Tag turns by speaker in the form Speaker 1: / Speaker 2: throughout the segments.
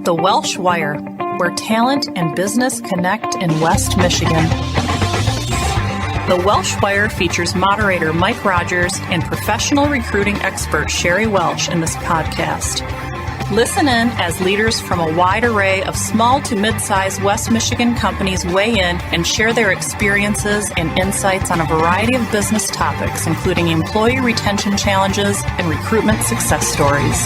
Speaker 1: The Welsh Wire, where talent and business connect in West Michigan. The Welsh Wire features moderator Mike Rogers and professional recruiting expert Sherry Welsh in this podcast. Listen in as leaders from a wide array of small to mid-sized West Michigan companies weigh in and share their experiences and insights on a variety of business topics, including employee retention challenges and recruitment success stories.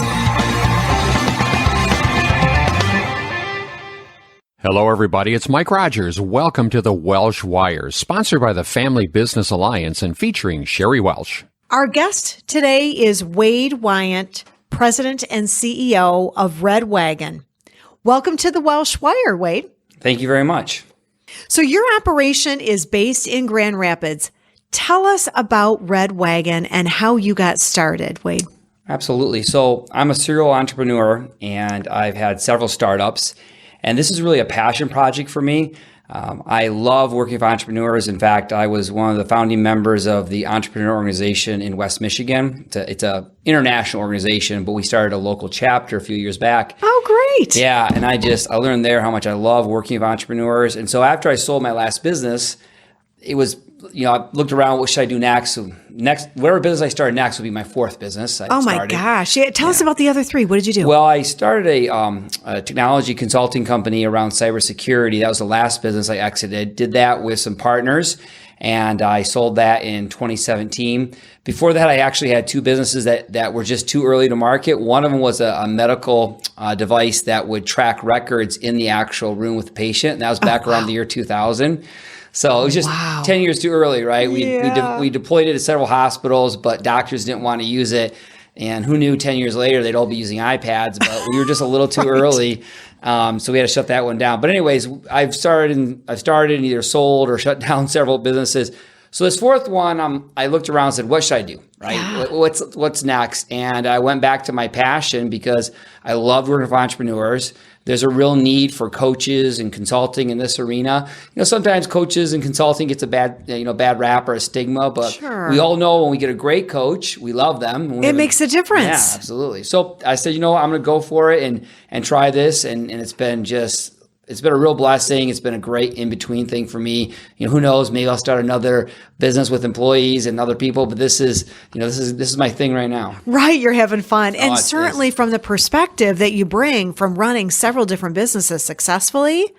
Speaker 2: Hello, everybody. It's Mike Rogers. Welcome to the Welsh Wire, sponsored by the Family Business Alliance and featuring Sherry Welsh.
Speaker 3: Our guest today is Wade Wyant, President and CEO of Red Wagon. Welcome to the Welsh Wire, Wade.
Speaker 4: Thank you very much.
Speaker 3: So your operation is based in Grand Rapids. Tell us about Red Wagon and how you got started, Wade.
Speaker 4: Absolutely. So I'm a serial entrepreneur and I've had several startups. And this is really a passion project for me. I love working with entrepreneurs. In fact, I was one of the founding members of the entrepreneur organization in West Michigan. It's a international organization, but we started a local chapter a few years back.
Speaker 3: Oh, great.
Speaker 4: Yeah. And I learned there how much I love working with entrepreneurs. And so after I sold my last business, it was, I looked around, what should I do next? So whatever business I started next would be my fourth business.
Speaker 3: Oh my gosh. Yeah, tell us about the other three. What did you do?
Speaker 4: Well, I started a technology consulting company around cybersecurity. That was the last business I exited. Did that with some partners, and I sold that in 2017. Before that, I actually had two businesses that were just too early to market. One of them was a medical device that would track records in the actual room with the patient. And that was back around the year 2000. So it was just 10 years too early, right? We deployed it at several hospitals, but doctors didn't want to use it. And who knew 10 years later, they'd all be using iPads, but we were just a little too early. So we had to shut that one down. But anyways, I've started and either sold or shut down several businesses. So this fourth one, I looked around and said, what should I do, right? Yeah. What's next? And I went back to my passion because I love working with entrepreneurs. There's a real need for coaches and consulting in this arena. Sometimes coaches and consulting gets a bad rap or a stigma, but we all know when we get a great coach, we love them.
Speaker 3: It makes a difference.
Speaker 4: Yeah, absolutely. So I said, I'm going to go for it and try this. And it's been a real blessing. It's been a great in-between thing for me. Who knows, maybe I'll start another business with employees and other people, but this is my thing right now.
Speaker 3: Right. You're having fun. And certainly from the perspective that you bring from running several different businesses successfully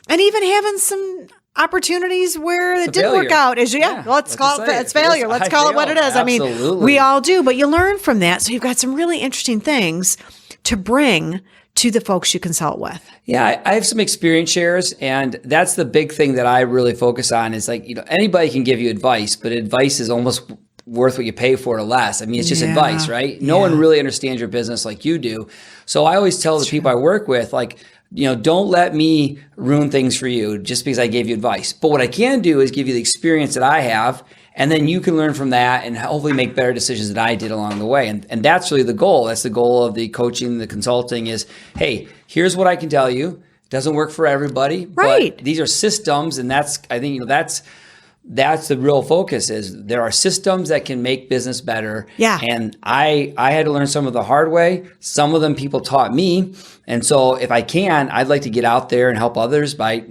Speaker 3: and even having some opportunities where it didn't work out. Let's call it failure. Let's call it what it is.
Speaker 4: Absolutely.
Speaker 3: I mean, we all do, but you learn from that. So you've got some really interesting things to bring to the folks you consult with.
Speaker 4: Yeah, I have some experience shares, and that's the big thing that I really focus on is anybody can give you advice, but advice is almost worth what you pay for or less. I mean, it's just advice, right? No one really understands your business like you do. So I always tell the people I work with, don't let me ruin things for you just because I gave you advice. But what I can do is give you the experience that I have, and then you can learn from that and hopefully make better decisions that I did along the way. And that's really the goal. That's the goal of the coaching, the consulting is, hey, here's what I can tell you. It doesn't work for everybody,
Speaker 3: right?
Speaker 4: But these are systems. And that's the real focus is there are systems that can make business better.
Speaker 3: Yeah.
Speaker 4: And I had to learn some of the hard way. Some of them people taught me. And so if I can, I'd like to get out there and help others by,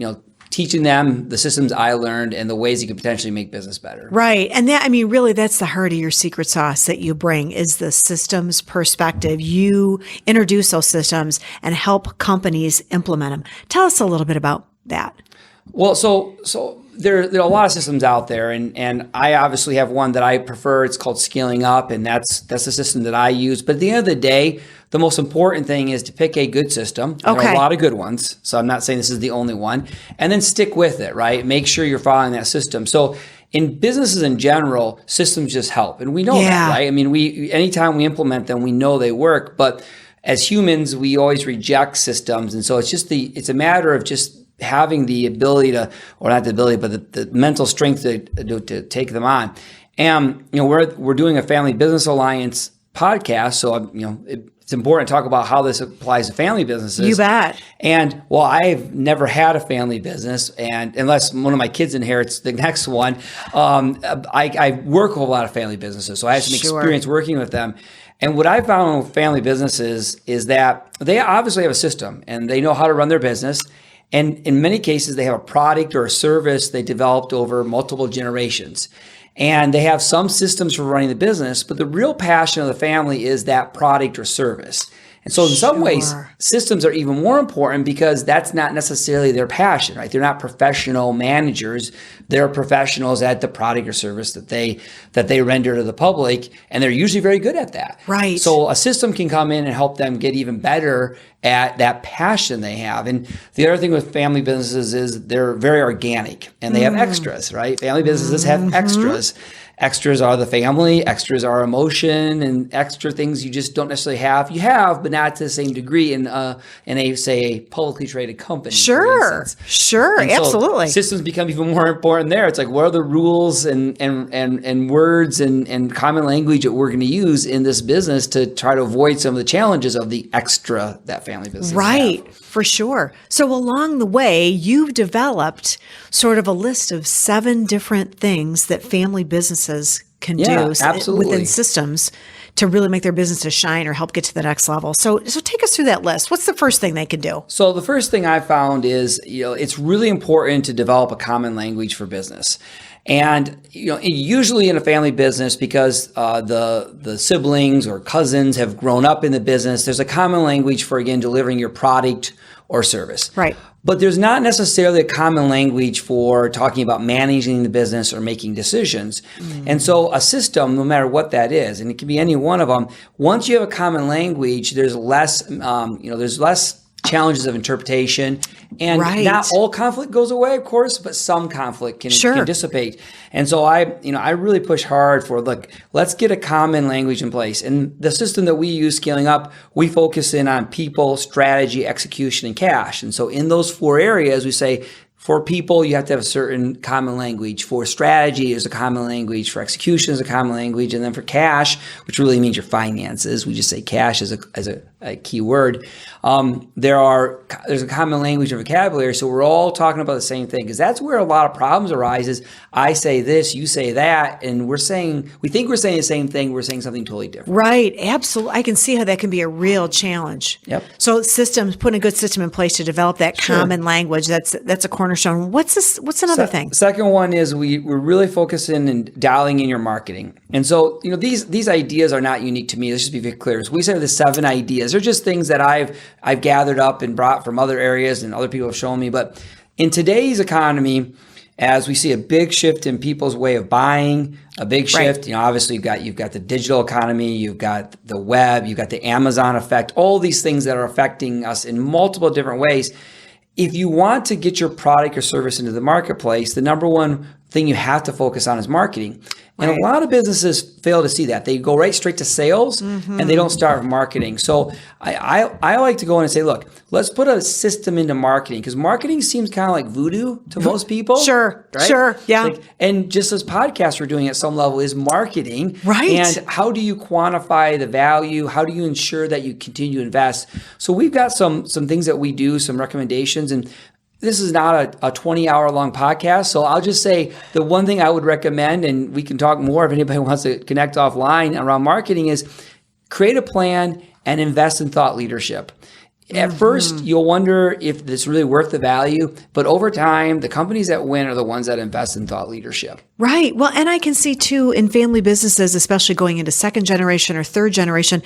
Speaker 4: teaching them the systems I learned and the ways you could potentially make business better.
Speaker 3: Right. And really, that's the heart of your secret sauce that you bring is the systems perspective. You introduce those systems and help companies implement them. Tell us a little bit about that.
Speaker 4: Well, so there are a lot of systems out there, and I obviously have one that I prefer. It's called Scaling Up, and that's the system that I use. But at the end of the day, the most important thing is to pick a good system. There are a lot of good ones, so I'm not saying this is the only one. And then stick with it, right? Make sure you're following that system. So in businesses in general, systems just help, and we know that, right? I mean, anytime we implement them, we know they work. But as humans, we always reject systems, and so it's a matter of just having the ability to, or not the ability, but the mental strength to take them on. And, we're doing a Family Business Alliance podcast. So, it's important to talk about how this applies to family businesses.
Speaker 3: You bet.
Speaker 4: And I've never had a family business, and unless one of my kids inherits the next one, I work with a lot of family businesses. So I have some experience working with them. And what I found with family businesses is that they obviously have a system and they know how to run their business. And in many cases, they have a product or a service they developed over multiple generations. And they have some systems for running the business, but the real passion of the family is that product or service. And so in some ways, systems are even more important because that's not necessarily their passion, right? They're not professional managers. They're professionals at the product or service that they render to the public, and they're usually very good at that.
Speaker 3: Right.
Speaker 4: So a system can come in and help them get even better at that passion they have. And the other thing with family businesses is they're very organic and they have extras, right? Family businesses have extras. Extras are the family, extras are emotion, and extra things you just don't necessarily have. You have, but not to the same degree in a say a publicly traded company.
Speaker 3: Sure,
Speaker 4: and
Speaker 3: absolutely.
Speaker 4: So systems become even more important there. It's like, what are the rules and words and common language that we're going to use in this business to try to avoid some of the challenges of the extra that family business
Speaker 3: Right,
Speaker 4: have.
Speaker 3: for sure. So along the way, you've developed sort of a list of 7 different things that family businesses can do within systems to really make their businesses shine or help get to the next level. So take us through that list. What's the first thing they can do?
Speaker 4: So the first thing I found is, it's really important to develop a common language for business. And usually in a family business, because the siblings or cousins have grown up in the business, there's a common language for, again, delivering your product or service.
Speaker 3: Right.
Speaker 4: But there's not necessarily a common language for talking about managing the business or making decisions. And so a system, no matter what that is, and it can be any one of them, once you have a common language, there's less challenges of interpretation, and not all conflict goes away, of course, but some conflict can dissipate. And so I really push hard for, let's get a common language in place. And the system that we use scaling up, we focus in on people, strategy, execution, and cash. And so in those 4 areas, we say, for people, you have to have a certain common language. For strategy, there's a common language. For execution, there's a common language. And then for cash, which really means your finances, we just say cash as a key word. There's a common language and vocabulary. So we're all talking about the same thing, because that's where a lot of problems arise. Is I say this, you say that, and we think we're saying the same thing. We're saying something totally different.
Speaker 3: Right. Absolutely. I can see how that can be a real challenge.
Speaker 4: Yep.
Speaker 3: So putting a good system in place to develop that common language, that's a cornerstone. What's another thing?
Speaker 4: Second one is we're really focusing and dialing in your marketing. And so, these ideas are not unique to me. Let's just be very clear. So we say the 7 ideas. They're just things that I've gathered up and brought from other areas and other people have shown me. But in today's economy, as we see a big shift in people's way of buying, a big shift, obviously you've got the digital economy, you've got the web, you've got the Amazon effect, all these things that are affecting us in multiple different ways. If you want to get your product or service into the marketplace, the number one thing you have to focus on is marketing. And a lot of businesses fail to see that. They go right straight to sales and they don't start with marketing. So I like to go in and say, look, let's put a system into marketing, because marketing seems kind of like voodoo to most people.
Speaker 3: Sure. Yeah.
Speaker 4: And just as podcasts we're doing at some level is marketing.
Speaker 3: Right.
Speaker 4: And how do you quantify the value? How do you ensure that you continue to invest? So we've got some things that we do, some recommendations, and this is not a 20-hour long podcast, so I'll just say the one thing I would recommend, and we can talk more if anybody wants to connect offline around marketing, is create a plan and invest in thought leadership. At first, you'll wonder if this is really worth the value, but over time, the companies that win are the ones that invest in thought leadership.
Speaker 3: Right. Well, and I can see too in family businesses, especially going into 2nd generation or 3rd generation,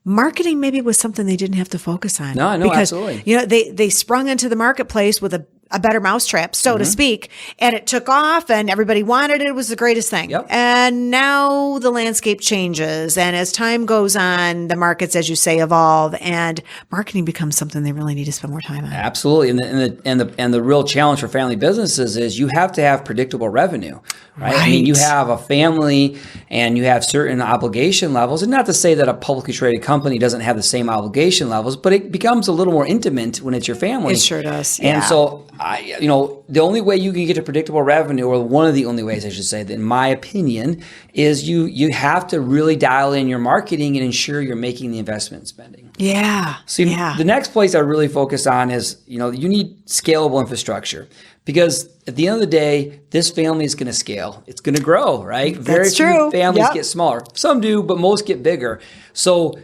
Speaker 3: marketing maybe was something they didn't have to focus on.
Speaker 4: No,
Speaker 3: because,
Speaker 4: absolutely.
Speaker 3: They sprung into the marketplace with a better mousetrap, so to speak, and it took off and everybody wanted it. It was the greatest thing.
Speaker 4: Yep.
Speaker 3: And now the landscape changes. And as time goes on, the markets, as you say, evolve, and marketing becomes something they really need to spend more time on.
Speaker 4: Absolutely. And the real challenge for family businesses is you have to have predictable revenue, right? I mean, you have a family and you have certain obligation levels, and not to say that a publicly traded company doesn't have the same obligation levels, but it becomes a little more intimate when it's your family.
Speaker 3: It sure does.
Speaker 4: And so the only way you can get to predictable revenue, or one of the only ways I should say, that in my opinion, is you have to really dial in your marketing and ensure you're making the investment spending.
Speaker 3: Yeah.
Speaker 4: So the next place I really focus on is, you need scalable infrastructure, because at the end of the day, this family is going to scale. It's going to grow, right?
Speaker 3: That's true.
Speaker 4: Very few families get smaller. Some do, but most get bigger. So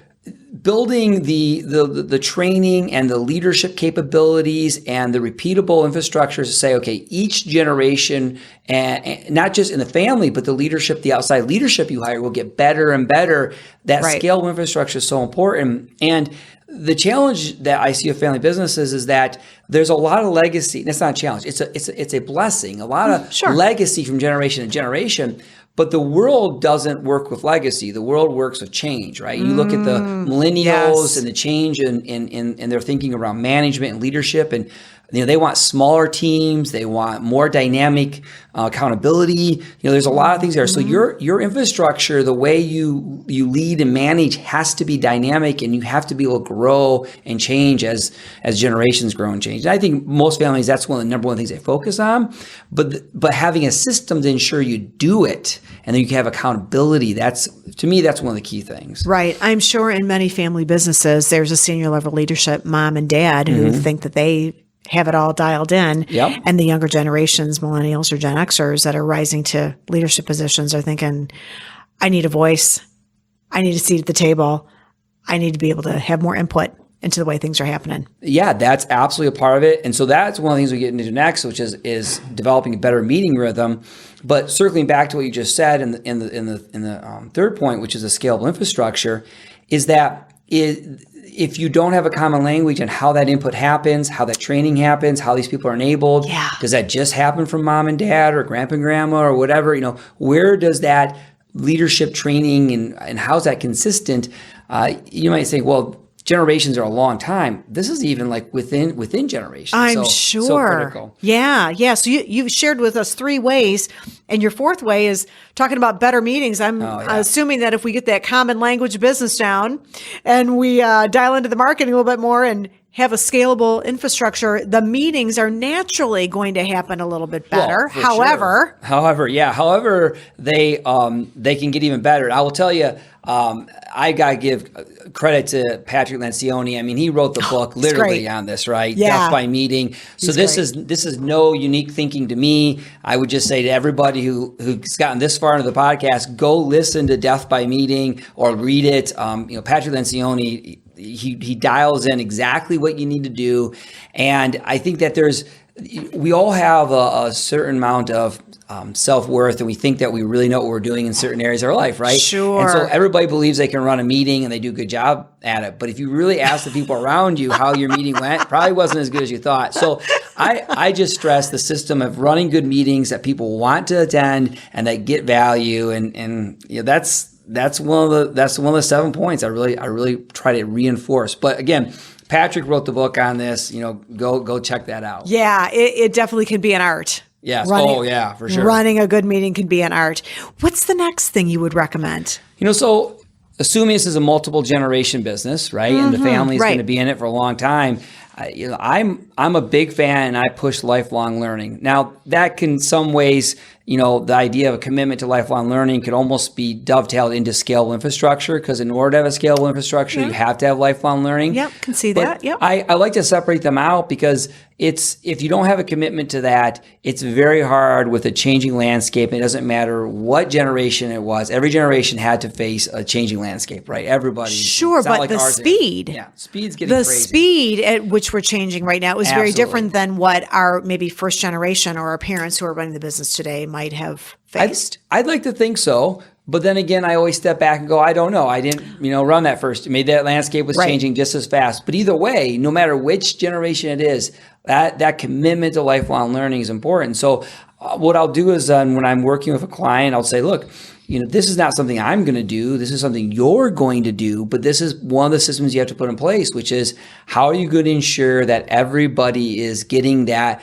Speaker 4: building the training and the leadership capabilities and the repeatable infrastructure to say, okay, each generation, and not just in the family, but the leadership, the outside leadership you hire will get better and better. That scalable infrastructure is so important. And the challenge that I see with family businesses is that there's a lot of legacy. That's not a challenge. It's a blessing. A lot of legacy from generation to generation. But the world doesn't work with legacy. The world works with change, right? You look at the millennials and the change in their thinking around management and leadership, and they want smaller teams. They want more dynamic accountability. There's a lot of things there. So your infrastructure, the way you lead and manage, has to be dynamic, and you have to be able to grow and change as generations grow and change. And I think most families, that's one of the number one things they focus on. But having a system to ensure you do it, and then you can have accountability, to me, that's one of the key things.
Speaker 3: Right. I'm sure in many family businesses, there's a senior level leadership, mom and dad, who think that they have it all dialed in.
Speaker 4: Yep.
Speaker 3: And the younger generations, millennials or Gen Xers that are rising to leadership positions, are thinking, I need a voice. I need a seat at the table. I need to be able to have more input into the way things are happening.
Speaker 4: Yeah, that's absolutely a part of it. And so that's one of the things we get into next, which is developing a better meeting rhythm. But circling back to what you just said in the third point, which is a scalable infrastructure, is that if you don't have a common language on how that input happens, how that training happens, how these people are enabled, does that just happen from mom and dad or grandpa and grandma or whatever? Where does that leadership training and how's that consistent? You might think, well, generations are a long time. This is even like within generations.
Speaker 3: I'm sure.
Speaker 4: So critical.
Speaker 3: Yeah. So you've shared with us 3 ways, and your 4th way is talking about better meetings. I'm assuming that if we get that common language business down and we dial into the marketing a little bit more and have a scalable infrastructure, the meetings are naturally going to happen a little bit better.
Speaker 4: Well, However, they can get even better. I will tell you, I got to give credit to Patrick Lencioni. I mean, he wrote the book literally on this, right?
Speaker 3: Yeah.
Speaker 4: Death by meeting. So this is no unique thinking to me. I would just say to everybody who's gotten this far into the podcast, go listen to Death by Meeting or read it. Patrick Lencioni, he dials in exactly what you need to do. And I think that we all have a certain amount of self-worth, and we think that we really know what we're doing in certain areas of our life, right?
Speaker 3: Sure.
Speaker 4: And so everybody believes they can run a meeting and they do a good job at it. But if you really ask the people around you how your meeting went, it probably wasn't as good as you thought. So I just stress the system of running good meetings that people want to attend and that get value, and that's one of the 7 points I really try to reinforce. But again, Patrick wrote the book on this. Go check that out.
Speaker 3: Yeah, it definitely can be an art.
Speaker 4: Yes. For sure.
Speaker 3: Running a good meeting can be an art. What's the next thing you would recommend?
Speaker 4: So assuming this is a multiple generation business, right, and the family is going to be in it for a long time, I'm a big fan, and I push lifelong learning. Now, that can, some ways, the idea of a commitment to lifelong learning could almost be dovetailed into scalable infrastructure, because in order to have a scalable infrastructure, you have to have lifelong learning.
Speaker 3: Yep, can see that. Yep.
Speaker 4: I like to separate them out, because if you don't have a commitment to that, it's very hard with a changing landscape. It doesn't matter what generation it was. Every generation had to face a changing landscape, right? Everybody.
Speaker 3: Sure, but like the speed.
Speaker 4: Speed's getting crazy.
Speaker 3: The speed at which we're changing right now is very different than what our maybe first generation or our parents who are running the business today might have faced.
Speaker 4: I'd like to think so. But then again, I always step back and go, I don't know. I didn't, run that first. Maybe that landscape was changing just as fast. But either way, no matter which generation it is, that commitment to lifelong learning is important. So what I'll do is when I'm working with a client, I'll say, look, this is not something I'm going to do. This is something you're going to do. But this is one of the systems you have to put in place, which is how are you going to ensure that everybody is getting that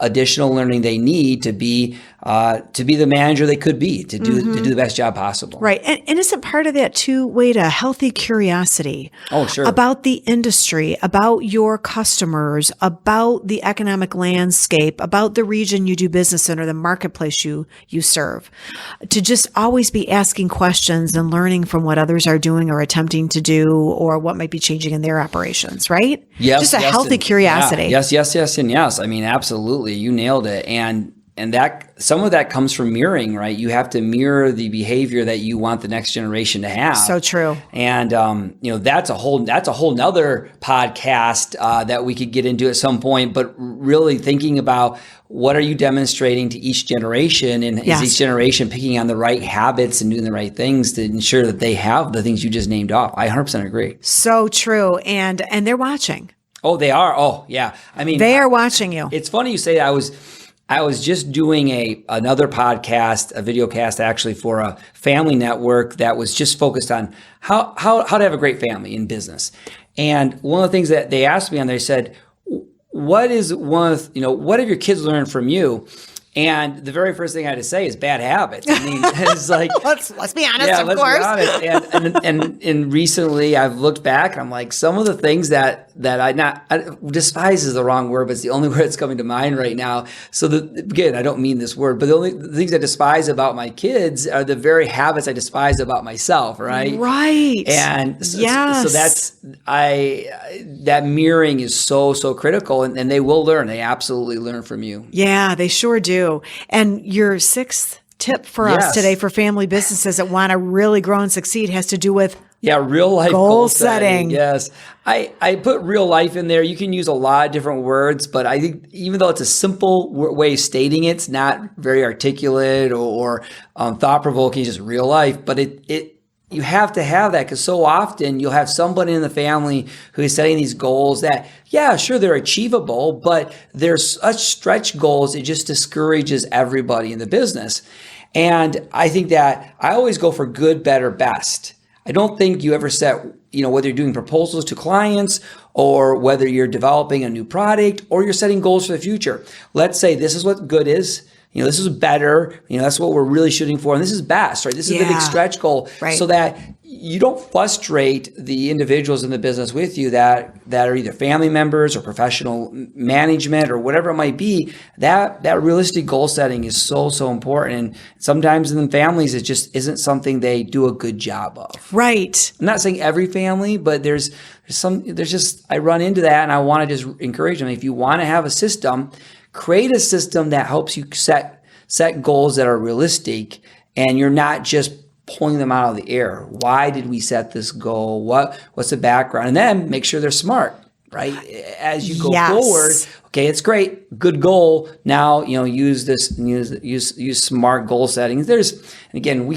Speaker 4: additional learning they need to be to be the manager they could be, to do the best job possible.
Speaker 3: Right. And isn't part of that too, Wade, a healthy curiosity about the industry, about your customers, about the economic landscape, about the region you do business in or the marketplace you serve, to just always be asking questions and learning from what others are doing or attempting to do or what might be changing in their operations, right?
Speaker 4: Yes.
Speaker 3: Just a healthy curiosity.
Speaker 4: Yeah. Yes, and yes. I mean, absolutely. You nailed it. And that some of that comes from mirroring, right? You have to mirror the behavior that you want the next generation to have.
Speaker 3: So true.
Speaker 4: And that's a whole nother podcast that we could get into at some point. But really thinking about what are you demonstrating to each generation, and is each generation picking on the right habits and doing the right things to ensure that they have the things you just named off. I 100% agree.
Speaker 3: So true, and they're watching.
Speaker 4: Oh, they are. Oh, yeah. I mean,
Speaker 3: they are watching you.
Speaker 4: It's funny you say that. I was just doing another podcast, a video cast actually for a family network that was just focused on how to have a great family in business. And one of the things that they asked me on there, they said, what have your kids learned from you? And the very first thing I had to say is bad habits. I mean, it's like
Speaker 3: let's be honest. Yeah, let's be
Speaker 4: honest. And recently, I've looked back. And I'm like, some of the things that I despise is the wrong word, but it's the only word that's coming to mind right now. So again, I don't mean this word, but the things I despise about my kids are the very habits I despise about myself. Right.
Speaker 3: Right.
Speaker 4: And so that mirroring is so critical, and they will learn. They absolutely learn from you.
Speaker 3: Yeah, they sure do. And your sixth tip for us today for family businesses that want to really grow and succeed has to do with
Speaker 4: real life
Speaker 3: goal setting.
Speaker 4: Yes. I put real life in there. You can use a lot of different words, but I think even though it's a simple way of stating it, it's not very articulate or thought-provoking, just real life. But you have to have that, because so often you'll have somebody in the family who is setting these goals that, sure, they're achievable, but they're such stretch goals, it just discourages everybody in the business. And I think that I always go for good, better, best. I don't think you ever set, whether you're doing proposals to clients or whether you're developing a new product or you're setting goals for the future. Let's say this is what good is. This is better. That's what we're really shooting for. And this is best, right? This is the big stretch goal, so that you don't frustrate the individuals in the business with you that are either family members or professional management or whatever it might be. That realistic goal setting is so important. And sometimes in families, it just isn't something they do a good job of.
Speaker 3: Right.
Speaker 4: I'm not saying every family, but there's I run into that, and I want to just encourage them. If you want to have a system, create a system that helps you set goals that are realistic, and you're not just pulling them out of the air. Why did we set this goal? What's the background? And then make sure they're smart, right? As you go forward, okay, it's great, good goal. Now, use smart goal settings. Again, we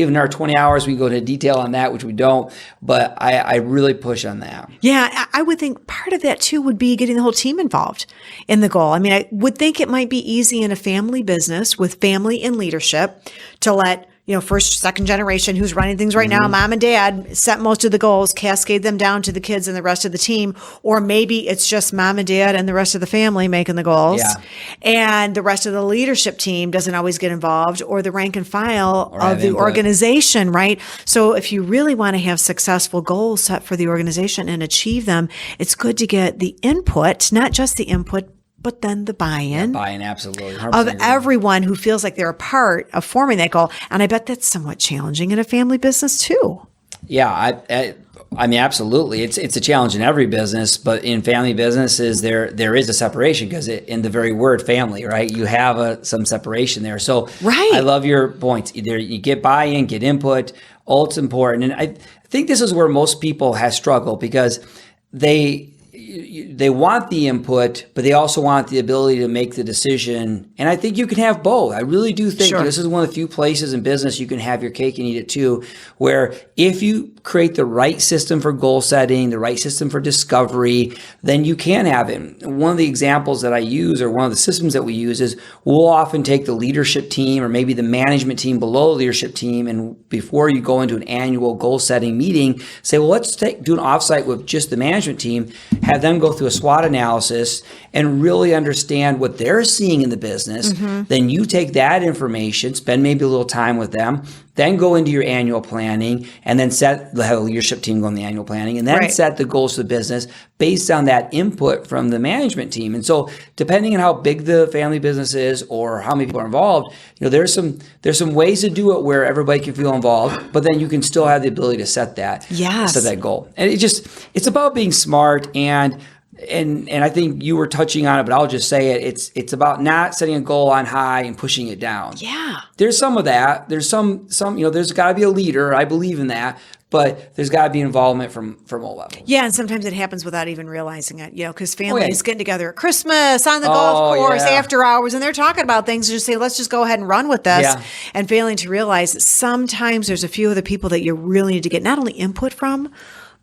Speaker 4: have another 20 hours, we can go into detail on that, which we don't, but I really push on that.
Speaker 3: Yeah, I would think part of that too would be getting the whole team involved in the goal. I mean, I would think it might be easy in a family business with family in leadership to let first, second generation who's running things right now, mom and dad, set most of the goals, cascade them down to the kids and the rest of the team. Or maybe it's just mom and dad and the rest of the family making the goals. Yeah. And the rest of the leadership team doesn't always get involved, or the rank and file of the organization, right? So if you really want to have successful goals set for the organization and achieve them, it's good to get the input, not just the input, but then the buy-in.
Speaker 4: Absolutely.
Speaker 3: Of everyone who feels like they're a part of forming that goal. And I bet that's somewhat challenging in a family business too.
Speaker 4: Yeah, I mean, absolutely. It's a challenge in every business, but in family businesses, there is a separation, because in the very word family, right? You have some separation there. So I love your points. Either you get buy-in, get input. All it's important. And I think this is where most people have struggled, because they want the input, but they also want the ability to make the decision. And I think you can have both. I really do think this is one of the few places in business you can have your cake and eat it too, where if you create the right system for goal setting, the right system for discovery, then you can have it. One of the examples that I use, or one of the systems that we use, is we'll often take the leadership team or maybe the management team below the leadership team, and before you go into an annual goal setting meeting, say, well, let's do an offsite with just the management team, have them go through a SWOT analysis and really understand what they're seeing in the business. Then you take that information, spend maybe a little time with them, then go into your annual planning, and then have a leadership team go in the annual planning, and then set the goals for the business based on that input from the management team. And so depending on how big the family business is or how many people are involved, there's some ways to do it where everybody can feel involved, but then you can still have the ability to set that goal. And it's about being smart, and I think you were touching on it, but I'll just say it. It's about not setting a goal on high and pushing it down.
Speaker 3: Yeah.
Speaker 4: There's some of that. There's some, there's got to be a leader. I believe in that. But there's got to be involvement from all levels.
Speaker 3: Yeah, and sometimes it happens without even realizing it, because families getting together at Christmas, on the golf course, after hours, and they're talking about things and just say, let's just go ahead and run with this, and failing to realize that sometimes there's a few other people that you really need to get not only input from,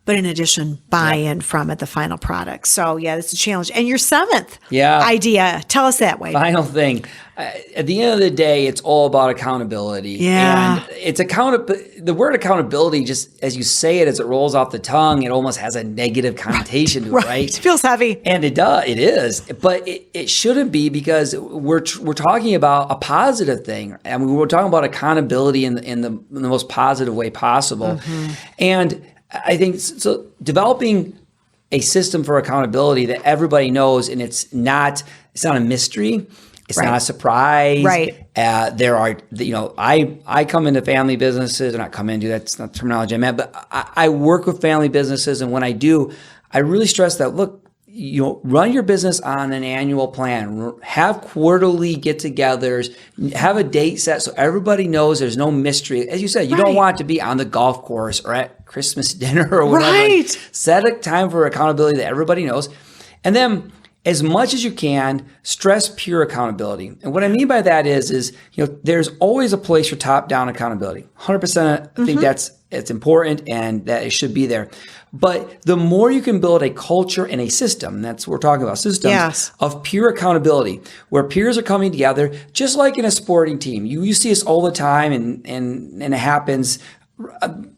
Speaker 3: but in addition, buy-in from at the final product. So it's a challenge. And your seventh idea, tell us that, Wade.
Speaker 4: Final thing. At the end of the day, it's all about accountability.
Speaker 3: Yeah.
Speaker 4: And it's the word accountability, just as you say it, as it rolls off the tongue, it almost has a negative connotation to it, right?
Speaker 3: It feels heavy.
Speaker 4: And it does. It is. But it shouldn't be, because we're talking about a positive thing. I mean, we're talking about accountability in the most positive way possible. And I think so. Developing a system for accountability that everybody knows, and it's not a mystery. It's not a surprise.
Speaker 3: Right.
Speaker 4: There are, I come into family businesses, or not come into, that's not the terminology I meant, but I work with family businesses. And when I do, I really stress that, look, run your business on an annual plan, have quarterly get-togethers, have a date set so everybody knows there's no mystery. As you said, you don't want to be on the golf course or at Christmas dinner or whatever.
Speaker 3: Right.
Speaker 4: Set a time for accountability that everybody knows. And then, as much as you can, stress pure accountability. And what I mean by that is there's always a place for top-down accountability. 100%, I think it's important, and that it should be there. But the more you can build a culture and a system, that's what we're talking about, systems of pure accountability, where peers are coming together, just like in a sporting team. You see this all the time, and it happens.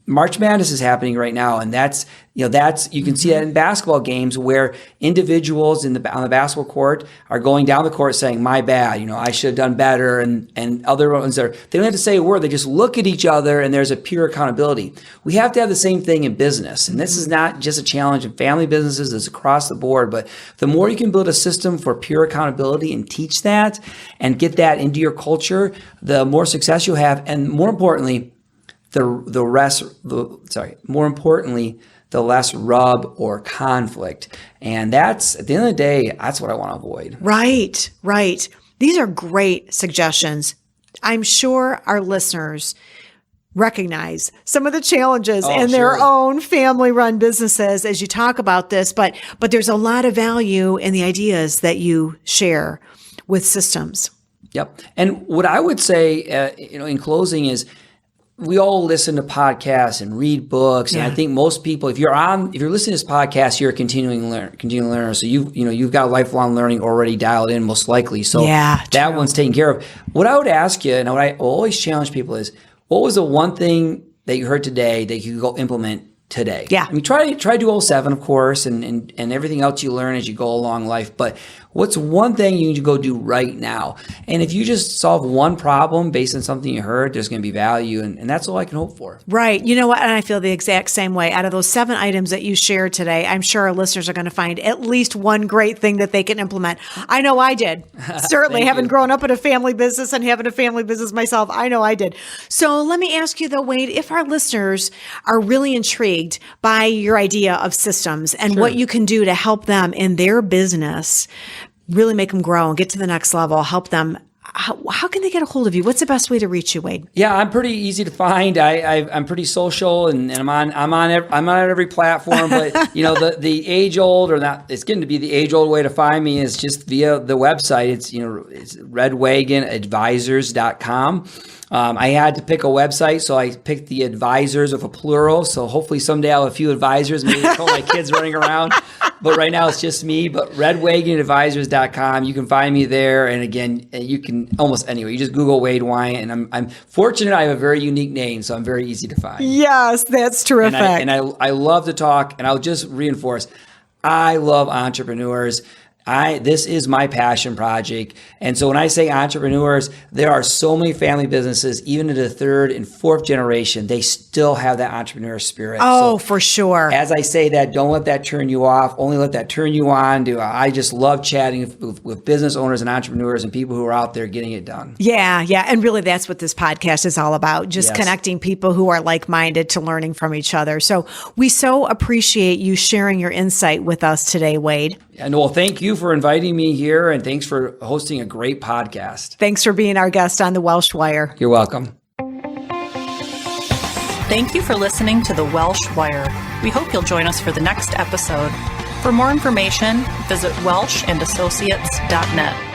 Speaker 4: March Madness is happening right now, and that's you can see that in basketball games where individuals on the basketball court are going down the court saying, "My bad, I should have done better," and other ones they don't have to say a word; they just look at each other, and there's a pure accountability. We have to have the same thing in business, and this is not just a challenge in family businesses; it's across the board. But the more you can build a system for pure accountability and teach that and get that into your culture, the more success you'll have, and more importantly, the less rub or conflict. And that's, at the end of the day, that's what I want to avoid.
Speaker 3: Right. These are great suggestions. I'm sure our listeners recognize some of the challenges in their own family-run businesses as you talk about this, but there's a lot of value in the ideas that you share with systems. Yep.
Speaker 4: And what I would say, in closing is, we all listen to podcasts and read books, and I think most people, if you're listening to this podcast, you're a continuing learner. So you've got lifelong learning already dialed in, most likely. So that one's taken care of. What I would ask you, and what I always challenge people is, what was the one thing that you heard today that you could go implement today? Yeah. I mean, try to do 07, of course, and everything else you learn as you go along life. But what's one thing you need to go do right now? And if you just solve one problem based on something you heard, there's going to be value. And that's all I can hope for. Right. You know what? And I feel the exact same way. Out of those 7 items that you shared today, I'm sure our listeners are going to find at least one great thing that they can implement. I know I did. Certainly, having grown up in a family business and having a family business myself, I know I did. So let me ask you though, Wade, if our listeners are really intrigued by your idea of systems and what you can do to help them in their business, really make them grow and get to the next level, help them, how can they get a hold of you? What's the best way to reach you, Wade? Yeah, I'm pretty easy to find. I'm pretty social, and I'm on every platform. But the age old, or not, it's getting to be the age old way to find me is just via the website. It's redwagonadvisors.com. I had to pick a website, so I picked the Advisors of a plural. So hopefully someday I'll have a few advisors, maybe all my kids running around. But right now it's just me. But redwagonadvisors.com, you can find me there. And again, you can almost anywhere. You just Google Wade Wyant. And I'm fortunate I have a very unique name, so I'm very easy to find.
Speaker 3: Yes, that's terrific.
Speaker 4: And I love to talk, and I'll just reinforce, I love entrepreneurs. This is my passion project. And so when I say entrepreneurs, there are so many family businesses, even in the third and fourth generation, they still have that entrepreneur spirit.
Speaker 3: Oh, so for sure.
Speaker 4: As I say that, don't let that turn you off. Only let that turn you on. I just love chatting with business owners and entrepreneurs and people who are out there getting it done.
Speaker 3: Yeah. And really that's what this podcast is all about. Just connecting people who are like-minded to learning from each other. So we so appreciate you sharing your insight with us today, Wade.
Speaker 4: And well, thank you for inviting me here, and thanks for hosting a great podcast.
Speaker 3: Thanks for being our guest on the Welsh Wire.
Speaker 4: You're welcome.
Speaker 1: Thank you for listening to the Welsh Wire. We hope you'll join us for the next episode. For more information, visit welshandassociates.net.